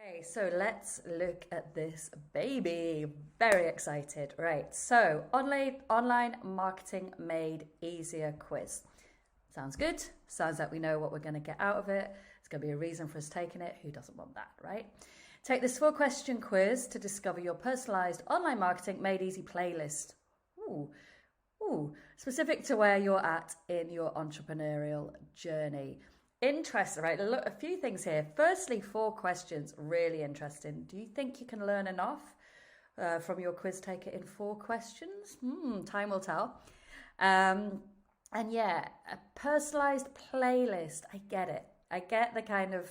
Okay, so let's look at this baby. Very excited. Right, so online marketing made easier quiz. Sounds good. Sounds like we know what we're going to get out of it. It's going to be a reason for us taking it. Who doesn't want that, right? Take this 4-question quiz to discover your personalized online marketing made easy playlist. Ooh, specific to where you're at in your entrepreneurial journey. Interesting, right? Look, a few things here. Firstly, 4 questions, really interesting. Do you think you can learn enough from your quiz taker in 4 questions? Time will tell. And yeah, a personalized playlist. I get it. I get the kind of,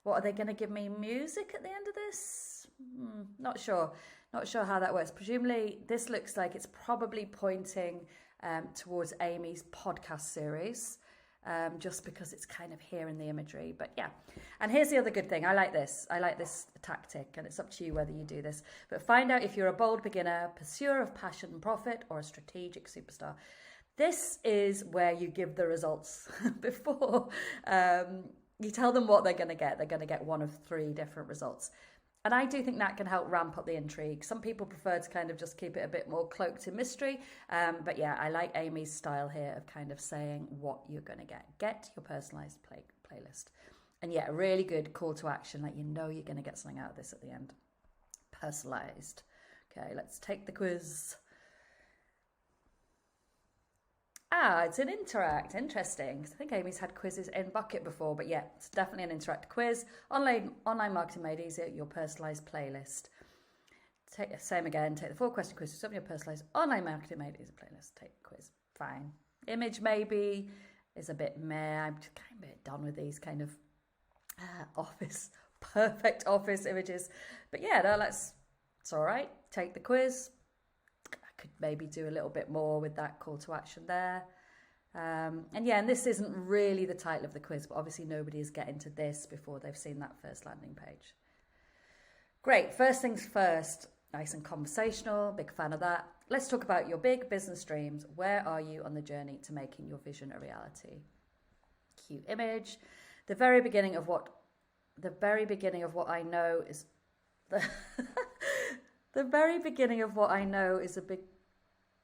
what are they going to give me music at the end of this? Not sure. Not sure how that works. Presumably, this looks like it's probably pointing towards Amy's podcast series. Just because it's kind of here in the imagery. But yeah, and here's the other good thing. I like this tactic, and it's up to you whether you do this. But find out if you're a bold beginner, pursuer of passion and profit, or a strategic superstar. This is where you give the results before you tell them what they're going to get. They're going to get one of 3 different results. And I do think that can help ramp up the intrigue. Some people prefer to kind of just keep it a bit more cloaked in mystery. But yeah, I like Amy's style here of kind of saying what you're going to get. Get your personalized playlist. And yeah, a really good call to action. Like, you know you're going to get something out of this at the end. Personalized. Okay, let's take the quiz. It's an interact. Interesting. I think Amy's had quizzes in Bucket before, but yeah, it's definitely an interact quiz. Online marketing made easier, your personalized playlist. Same again, take the 4-question quiz, some of your personalized online marketing made easier playlist. Take the quiz. Fine. Image maybe is a bit meh. I'm just kind of a bit done with these kind of perfect office images. But yeah, no, it's all right. Take the quiz. Could maybe do a little bit more with that call to action there. And this isn't really the title of the quiz, but obviously nobody is getting to this before they've seen that first landing page. Great, first things first, nice and conversational, big fan of that. Let's talk about your big business dreams. Where are you on the journey to making your vision a reality? Cute image. The very beginning of what I know is the very beginning of what I know is a big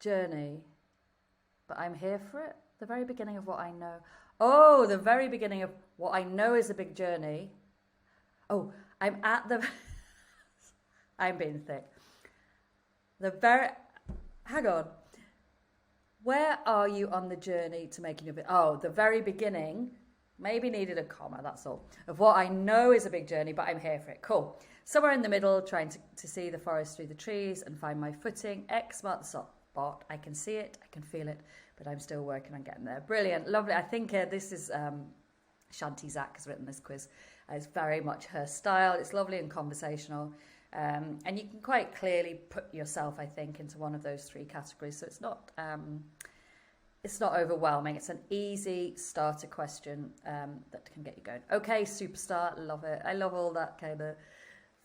journey, but I'm here for it. The very beginning of what I know. Oh, the very beginning of what I know is a big journey. Oh, I'm being thick. Hang on. Where are you on the journey to making your the very beginning, maybe needed a comma, that's all, of what I know is a big journey, but I'm here for it. Cool. Somewhere in the middle, trying to see the forest through the trees and find my footing. X marks the spot. I can see it, I can feel it, but I'm still working on getting there. Brilliant, lovely. I think this is Shanti Zach has written this quiz. It's very much her style. It's lovely and conversational. And you can quite clearly put yourself, I think, into one of those 3 categories. So it's not overwhelming. It's an easy starter question that can get you going. Okay, superstar, love it. I love all that kind of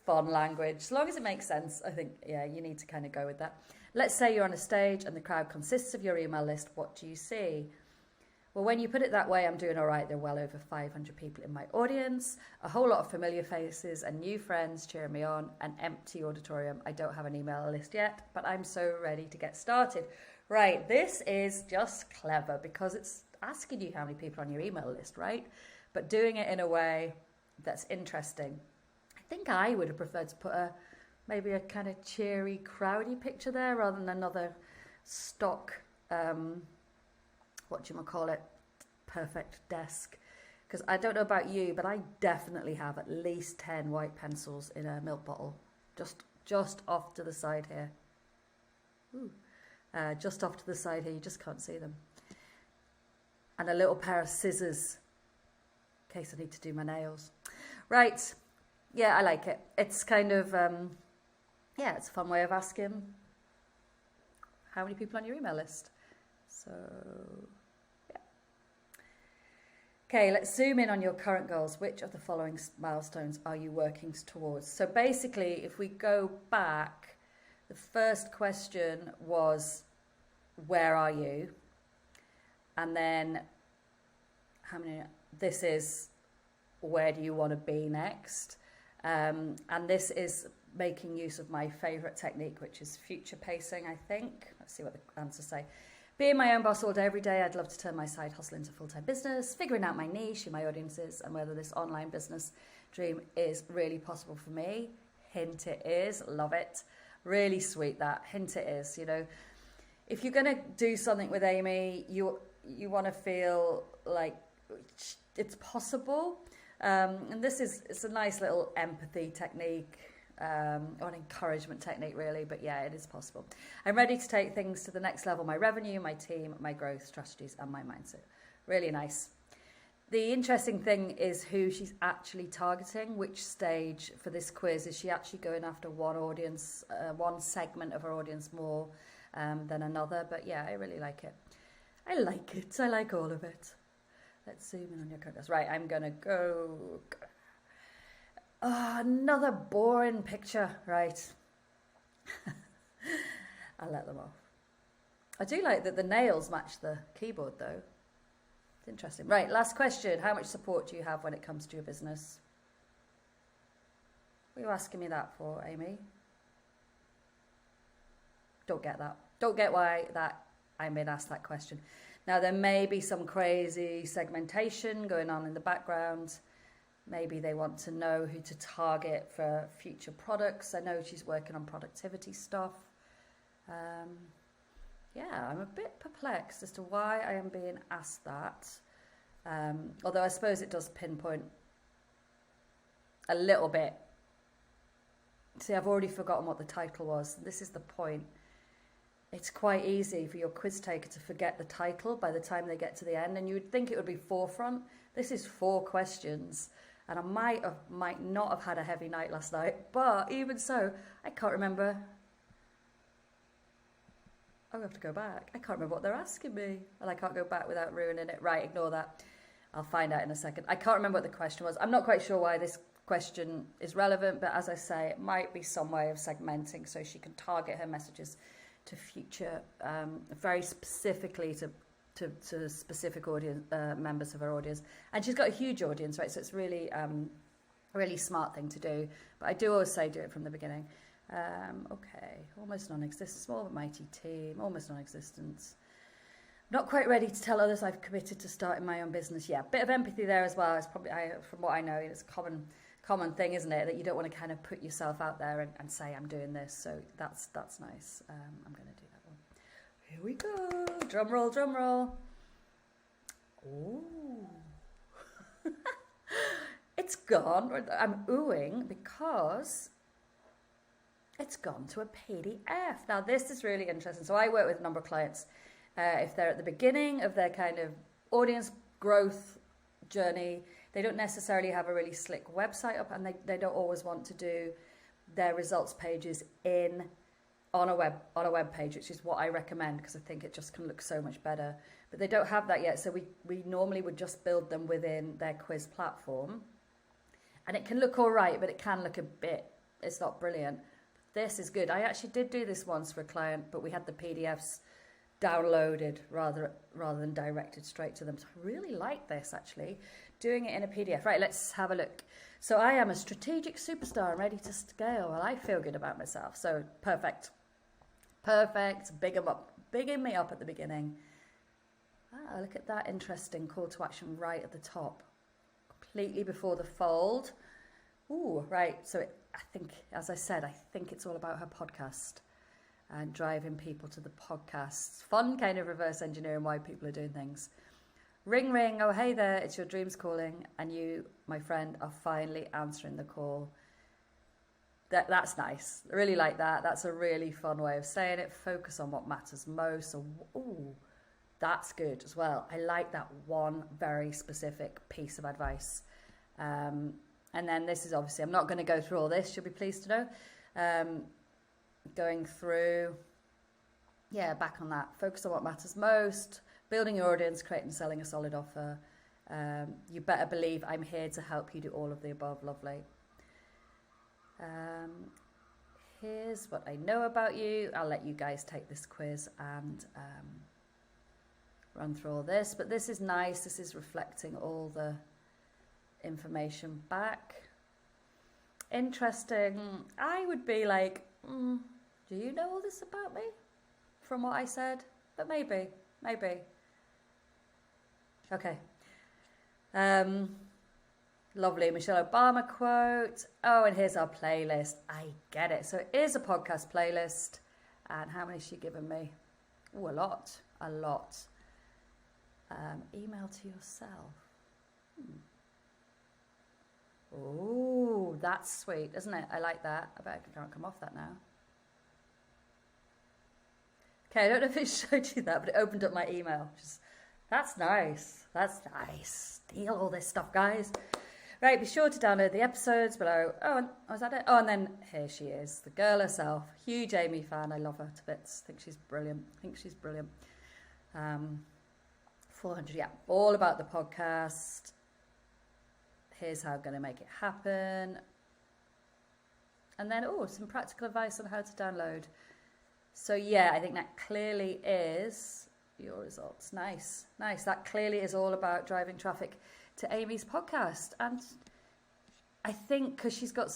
fun language. As long as it makes sense, I think, yeah, you need to kind of go with that. Let's say you're on a stage and the crowd consists of your email list. What do you see? Well, when you put it that way, I'm doing all right. There are well over 500 people in my audience, a whole lot of familiar faces and new friends cheering me on, an empty auditorium. I don't have an email list yet, but I'm so ready to get started. Right, this is just clever because it's asking you how many people are on your email list, right? But doing it in a way that's interesting. I think I would have preferred to put maybe a kind of cheery, crowdy picture there rather than another stock, perfect desk. Because I don't know about you, but I definitely have at least 10 white pencils in a milk bottle, just off to the side here. Just off to the side here, you just can't see them. And a little pair of scissors, in case I need to do my nails. Right, yeah, I like it. It's kind of, it's a fun way of asking how many people on your email list. So, yeah. Okay, let's zoom in on your current goals. Which of the following milestones are you working towards? So basically, if we go back, the first question was, where are you? And then, this is, where do you want to be next? And this is making use of my favourite technique, which is future pacing, I think. Let's see what the answers say. Being my own boss all day, every day, I'd love to turn my side hustle into full-time business, figuring out my niche, who my audience is, and whether this online business dream is really possible for me. Hint it is. Love it. Really sweet, that. Hint it is. You know, if you're going to do something with Amy, you want to feel like it's possible. And it's a nice little empathy technique, or an encouragement technique, really. But yeah, it is possible. I'm ready to take things to the next level. My revenue, my team, my growth strategies, and my mindset. Really nice. The interesting thing is who she's actually targeting, which stage for this quiz. Is she actually going after one audience, one segment of her audience more than another? But yeah, I really like it. I like it. I like all of it. Let's zoom in on your characters. Right, I'm going to go... Oh, another boring picture. Right. I'll let them off. I do like that the nails match the keyboard, though. It's interesting. Right, last question. How much support do you have when it comes to your business? What are you asking me that for, Amy? Don't get that. Don't get why that I'm being asked that question. Now, there may be some crazy segmentation going on in the background. Maybe they want to know who to target for future products. I know she's working on productivity stuff. Yeah, I'm a bit perplexed as to why I am being asked that. Although I suppose it does pinpoint a little bit. See, I've already forgotten what the title was. This is the point. It's quite easy for your quiz taker to forget the title by the time they get to the end, and you would think it would be forefront. This is 4 questions, and I might not have had a heavy night last night, but even so, I can't remember. I'll have to go back. I can't remember what they're asking me, and I can't go back without ruining it. Right, ignore that. I'll find out in a second. I can't remember what the question was. I'm not quite sure why this question is relevant, but as I say, it might be some way of segmenting so she can target her messages to future, very specifically to specific audience members of her audience. And she's got a huge audience, right? So it's really really smart thing to do. But I do always say do it from the beginning. Okay, almost non-existent, small but mighty team, almost non-existent. Not quite ready to tell others I've committed to starting my own business. Yeah, bit of empathy there as well. It's probably, from what I know, it's a common thing, isn't it? That you don't want to kind of put yourself out there and say, I'm doing this. So that's nice. I'm going to do that one. Here we go. Drum roll, drum roll. Ooh. It's gone. I'm oohing because it's gone to a PDF. Now, this is really interesting. So I work with a number of clients. If they're at the beginning of their kind of audience growth journey, they don't necessarily have a really slick website up, and they don't always want to do their results pages on a web page, which is what I recommend because I think it just can look so much better. But they don't have that yet, so we normally would just build them within their quiz platform, and it can look all right, but it can look a bit, it's not brilliant. This is good. I actually did do this once for a client, but we had the PDFs downloaded rather than directed straight to them. So I really like this, actually, doing it in a PDF. Right, let's have a look. So I am a strategic superstar and ready to scale. Well, I feel good about myself. So perfect. Bigging me up at the beginning. Ah, look at that interesting call to action right at the top, completely before the fold. Ooh, right. So I think, as I said, I think it's all about her podcast and driving people to the podcasts. Fun kind of reverse engineering why people are doing things. Ring, ring. Oh, hey there. It's your dreams calling. And you, my friend, are finally answering the call. That's nice. I really like that. That's a really fun way of saying it. Focus on what matters most. So, ooh, that's good as well. I like that one very specific piece of advice. And then this is obviously, I'm not going to go through all this. You'll be pleased to know. Going through, yeah, back on that. Focus on what matters most. Building your audience, creating and selling a solid offer. You better believe I'm here to help you do all of the above. Lovely. Here's what I know about you. I'll let you guys take this quiz and run through all this. But this is nice. This is reflecting all the information back. interesting. I would be like, do you know all this about me from what I said? But maybe. Okay. Lovely Michelle Obama quote. Oh, and here's our playlist. I get it. So it is a podcast playlist. And how many has she given me? Oh, a lot. Email to yourself. Oh, that's sweet, isn't it? I like that. I bet I can't come off that now. Okay, I don't know if it showed you that, but it opened up my email. That's nice. Steal all this stuff, guys. Right, be sure to download the episodes below. Was that it? Oh, and then here she is, the girl herself. Huge Amy fan. I love her to bits. Think she's brilliant. 400, yeah. All about the podcast. Here's how I'm going to make it happen. And then, some practical advice on how to download. So, yeah, I think that clearly is your results. Nice. That clearly is all about driving traffic to Amy's podcast. And I think because she's got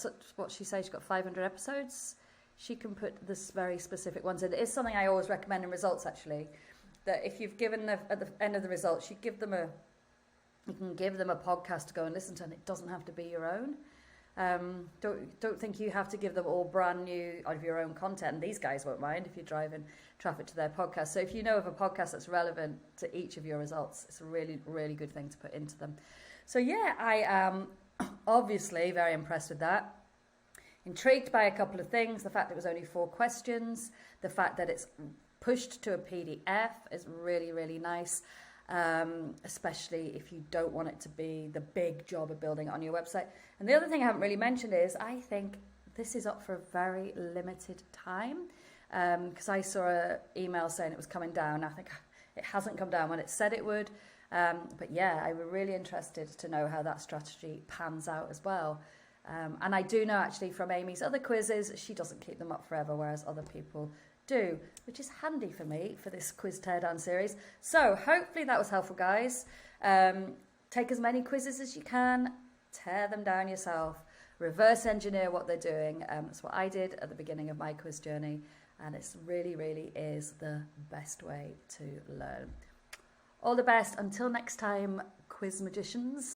she's got 500 episodes, she can put this very specific ones in. It is something I always recommend in results, actually, that if you've given at the end of the results, you can give them a podcast to go and listen to, and it doesn't have to be your own. Don't think you have to give them all brand new of your own content. And these guys won't mind if you're driving traffic to their podcast. So if you know of a podcast that's relevant to each of your results, it's a really, really good thing to put into them. So yeah, I am obviously very impressed with that. Intrigued by a couple of things. The fact it was only 4 questions. The fact that it's pushed to a PDF is really, really nice. Especially if you don't want it to be the big job of building it on your website. And the other thing I haven't really mentioned is I think this is up for a very limited time, because I saw an email saying it was coming down. I think it hasn't come down when it said it would, but yeah, I was really interested to know how that strategy pans out as well. And I do know actually from Amy's other quizzes, she doesn't keep them up forever, whereas other people do, which is handy for me for this quiz teardown series. So hopefully that was helpful, guys. Take as many quizzes as you can, tear them down yourself, reverse engineer what they're doing. That's what I did at the beginning of my quiz journey, and it's really, really is the best way to learn. All the best until next time, quiz magicians.